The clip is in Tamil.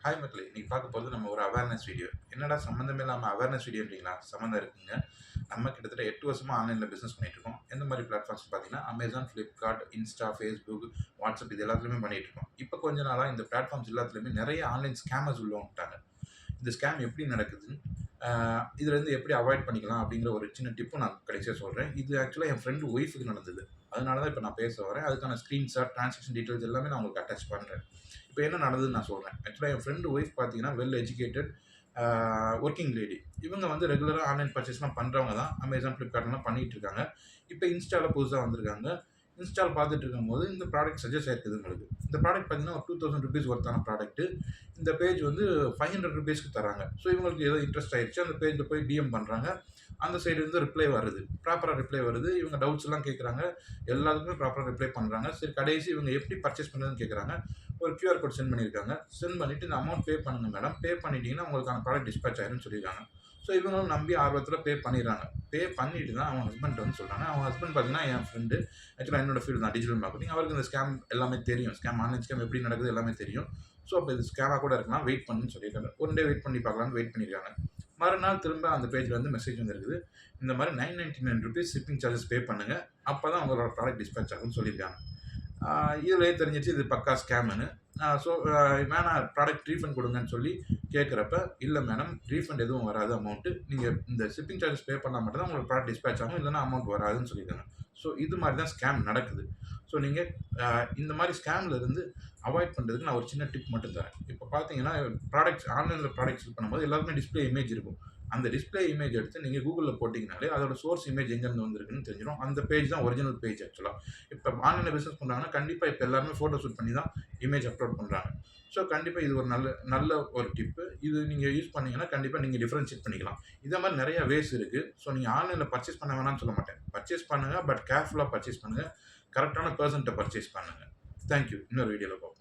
ஹாய் மக்களே! இன்னைக்கு பார்க்க போறது நம்ம ஒரு அவேர்னஸ் வீடியோ. என்னடா சம்மந்தமே இல்லாம அவேர்னஸ் வீடியோன்றீங்களா? சம்மந்தம் இருக்குங்க. நம்ம கிட்டத்தட்ட 8 வருஷமா ஆன்லைன்ல பிசினஸ் பண்ணிட்டுருக்கோம். எந்த மாரி பிளாட்ஃபார்ம்ஸ் பார்த்தீங்கன்னா, Amazon, Flipkart, Insta, Facebook, WhatsApp இது எல்லாத்துலயுமே பண்ணிட்டுருக்கோம். இப்ப கொஞ்ச நாளா இந்த பிளாட்ஃபார்ம்ஸ் எல்லாத்துலயுமே நெறைய ஆன்லைன் ஸ்கேமர்ஸ் உள்ள வந்துட்டாங்க. இந்த ஸ்கேம் எப்படி நடக்குது? அ இதுலேருந்து எப்படி அவாய்ட் பண்ணிக்கலாம்? அப்படிங்கிற ஒரு சின்ன டிப்பும் நான் கடைசியா சொல்றேன். இது ஆக்சுவலா என் ஃப்ரெண்ட் ஒய்ஃப்க்கு நடந்தது. அதனால தான் இப்ப நான் பேச வரேன். அதுக்கான ஸ்கிரீன்ஷாட், டிரான்சாக்ஷன் டீட்டெயில்ஸ் எல்லாமே நான் உங்களுக்கு அட்டாச் பண்றேன். இப்ப என்ன நடந்ததுன்னு நான் சொல்றேன். ஆக்சுவலா என் ஃப்ரெண்ட் ஒய்ஃப் பார்த்தீங்கன்னா, வெல் எஜுகேட்டட் ஆ வொர்க்கிங் லேடி. இவங்க வந்து ரெகுலரா ஆன்லைன் பர்ச்சேஸ்லாம் பண்றவங்க தான். Amazon, Flipkartலாம் பண்ணிட்டு இருக்காங்க. இப்ப Instaல புதுசா வந்திருக்காங்க. இன்ஸ்டால் பார்த்துட்டு இருக்கும்போது இந்த ப்ராடக்ட் சஜெஸ்ட் ஆயிருக்குது உங்களுக்கு. இந்த ப்ராடக்ட் பார்த்தீங்கன்னா, ஒரு ₹2000 ஒர்த்தான ப்ராடக்ட். இந்த பேஜ் வந்து ₹500க்கு தராங்க. ஸோ இவங்களுக்கு ஏதோ இன்ட்ரெஸ்ட் ஆயிருச்சு. அந்த பேஜ்ல போய் டிஎம் பண்றாங்க. அந்த சைடு இருந்து ரிப்ளை வருது. ப்ராப்பரா ரிப்ளை வருது. இவங்க டவுட்ஸ் எல்லாம் கேட்குறாங்க. எல்லாத்துக்குமே ப்ராப்பரா ரிப்ளை பண்றாங்க. சரி கடைசி இவங்க எப்படி பர்ச்சேஸ் பண்றதுன்னு கேட்குறாங்க. ஒரு கியூஆர் கோட் சென்ட் பண்ணியிருக்காங்க. சென்ட் பண்ணிட்டு இந்த அமௌண்ட் பே பண்ணுங்க மேடம். பே பண்ணிட்டீங்கன்னா உங்களுக்கான ப்ராடக்ட் டிஸ்பேட்ச் ஆயிரும்னு சொல்லியிருக்காங்க. ஸோ இவங்களும் நம்பி ஆர்வத்தில பே பண்ணிடுறாங்க. பே பண்ணிட்டு தான் அவங்க ஹஸ்பண்ட் வந்து சொல்றாங்க. அவங்க ஹஸ்பண்ட் பார்த்தீங்கன்னா, என் ஃப்ரெண்டு ஆக்சுவலா என்னோட ஃபீல்டு தான் டிஜிட்டல் மார்க்கெட்டிங். அவருக்கு இந்த ஸ்கேம் எல்லாமே தெரியும். ஆன்லைன் ஸ்கேம் எப்படி நடக்குது எல்லாமே தெரியும். ஸோ அப்ப இது ஸ்கேமா கூட இருக்கலாம். வெயிட் பண்ணுன்னு சொல்லியிருக்காங்க. 1 டே வெயிட் பண்ணி பார்க்கலாம்னு வெயிட் பண்ணியிருக்காங்க. மறுநாள் திரும்ப அந்த பேஜ்ல வந்து மெசேஜ் வந்திருக்குது. இந்த மாரி ₹999 ஷிப்பிங் சார்ஜஸ் பே பண்ணுங்க. அப்பதான் உங்களோட ப்ராடக்ட் டிஸ்பேட்ச் ஆகும்னு சொல்லியிருக்காங்க. இதுலயே தெரிஞ்சிருச்சு இது பக்கா ஸ்கேம்ன்னு. ஸோ வேணாம் ப்ராடக்ட் ரீஃபண்ட் குடுங்கன்னு சொல்லி கேட்குறப்ப, இல்ல மேடம் ரீஃபண்ட் எதுவும் வராது அமௌண்ட்டு. நீங்க இந்த ஷிப்பிங் சார்ஜஸ் பே பண்ணா மட்டும் தான் உங்களுக்கு ப்ராடக்ட் டிஸ்பேட்ச் ஆகும். இல்லன்னா அமௌண்ட் வராதுன்னு சொல்லியிருக்காங்க. ஸோ இது மாரி தான் ஸ்கேம் நடக்குது. ஸோ நீங்க இந்த மாரி ஸ்கேம்ல இருந்து அவாய்ட் பண்றதுக்கு நான் ஒரு சின்ன டிப் மட்டும் தரேன். இப்ப பார்த்தீங்கன்னா, ஆன்லைன்ல ப்ராடக்ட்ஸ் செல் பண்ணும்போது எல்லாருக்குமே டிஸ்ப்ளே இமேஜ் இருக்கும். அந்த டிஸ்ப்ளே இமேஜ் எடுத்து நீங்க Googleல போட்டீங்கனாலே, அதோட சோர்ஸ் இமேஜ் எங்கேருந்து வந்திருக்குன்னு தெரிஞ்சிரும். அந்த பேஜ் தான் ஒரிஜினல் பேஜ் ஆக்சுவலா. இப்ப ஆன்லைன்ல பிசினஸ் பண்றாங்கன்னா, கண்டிப்பா இப்ப எல்லாருமே ஃபோட்டோ ஷூட் பண்ணி தான் இமேஜ் அப்லோட் பண்றாங்க. ஸோ கண்டிப்பா இது ஒரு நல்ல நல்ல ஒரு டிப்பு. இது நீங்க யூஸ் பண்ணீங்கன்னா, கண்டிப்பா நீங்க டிஃபரன்ஷியேட் பண்ணிக்கலாம். இதே மாரி நெறைய வேஸ் இருக்கு. ஸோ நீங்க ஆன்லைன்ல பர்ச்சேஸ் பண்ண வேணாம்னு சொல்ல மாட்டேன். பர்ச்சேஸ் பண்ணுங்க. பட் கேர்ஃபுல்லா பர்ச்சேஸ் பண்ணுங்க. கரெக்ட்டான பெர்சன்ட்ட பர்ச்சேஸ் பண்ணுங்க. Thank you. இன்னொரு வீடியோல பார்ப்போம்.